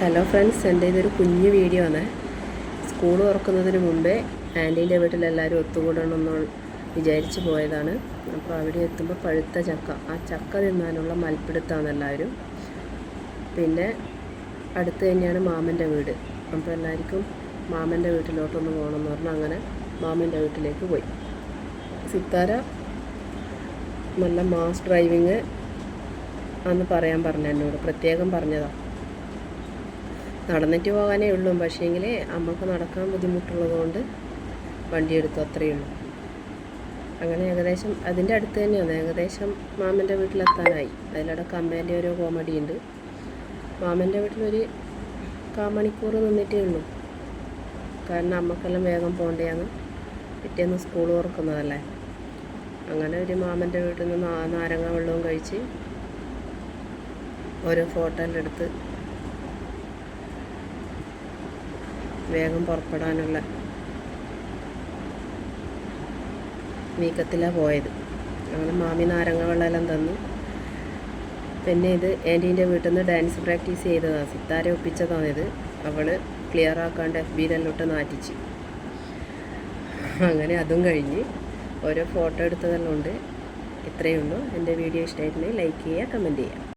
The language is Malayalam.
ഹലോ ഫ്രണ്ട്സ്, എൻ്റെ ഇതൊരു കുഞ്ഞു വീഡിയോ ആണ്. സ്കൂൾ തുറക്കുന്നതിന് മുമ്പേ ആൻറ്റീൻ്റെ വീട്ടിലെല്ലാവരും ഒത്തുകൂടണമെന്ന് വിചാരിച്ച് പോയതാണ്. അപ്പോൾ അവിടെ എത്തുമ്പോൾ പഴുത്ത ചക്ക, ആ ചക്ക തിന്നാനുള്ള മൽപ്പിടുത്തമാണ് എല്ലാവരും. പിന്നെ അടുത്ത് തന്നെയാണ് മാമൻ്റെ വീട്. അപ്പോൾ എല്ലാവർക്കും മാമൻ്റെ വീട്ടിലോട്ടൊന്ന് പോകണമെന്ന് പറഞ്ഞു അങ്ങനെ മാമൻ്റെ വീട്ടിലേക്ക് പോയി. സിത്താര നല്ല മാസ് ഡ്രൈവിങ് അന്ന് പറയാൻ പറഞ്ഞു, എന്നോട് പ്രത്യേകം പറഞ്ഞതാണ്. നടന്നിട്ട് പോകാനേ ഉള്ളൂ, പക്ഷേങ്കിൽ അമ്മക്ക് നടക്കാൻ ബുദ്ധിമുട്ടുള്ളത് കൊണ്ട് വണ്ടി എടുത്തു, അത്രയേ ഉള്ളൂ. അങ്ങനെ ഏകദേശം അതിൻ്റെ അടുത്ത് തന്നെയാണ്, ഏകദേശം മാമൻ്റെ വീട്ടിലെത്താനായി. അതിലിടക്ക് അമ്മേൻ്റെ ഓരോ കോമഡി ഉണ്ട്. മാമൻ്റെ വീട്ടിലൊരു 1/4 മണിക്കൂർ നിന്നിട്ടേ ഉള്ളൂ, കാരണം അമ്മക്കെല്ലാം വേഗം പോകേണ്ടതാണ്, പിറ്റേന്ന് സ്കൂൾ തുറക്കുന്നതല്ലേ. അങ്ങനെ ഒരു മാമൻ്റെ വീട്ടിൽ നിന്ന് നാരങ്ങ വെള്ളവും കഴിച്ച് ഓരോ ഫോട്ടോ എല്ലാം എടുത്ത് വേഗം പുറപ്പെടാനുള്ള നീക്കത്തിലാണ് പോയത്. അങ്ങനെ മാമി നാരങ്ങ വെള്ളമെല്ലാം തന്നു. പിന്നെ ഇത് ആൻറ്റീൻ്റെ വീട്ടിൽ നിന്ന് ഡാൻസ് പ്രാക്ടീസ് ചെയ്തതാണ്, സിത്താര ഒപ്പിച്ചതാണിത്. അവൾ ക്ലിയർ ആക്കാണ്ട് FB-യിലോട്ട് നാറ്റിച്ച്. അങ്ങനെ അതും കഴിഞ്ഞ് ഓരോ ഫോട്ടോ എടുത്തതെല്ലാം ഉണ്ട്. ഇത്രയേ ഉള്ളൂ. എൻ്റെ വീഡിയോ ഇഷ്ടമായിട്ടുണ്ടെങ്കിൽ ലൈക്ക് ചെയ്യുക, കമൻറ്റ് ചെയ്യുക.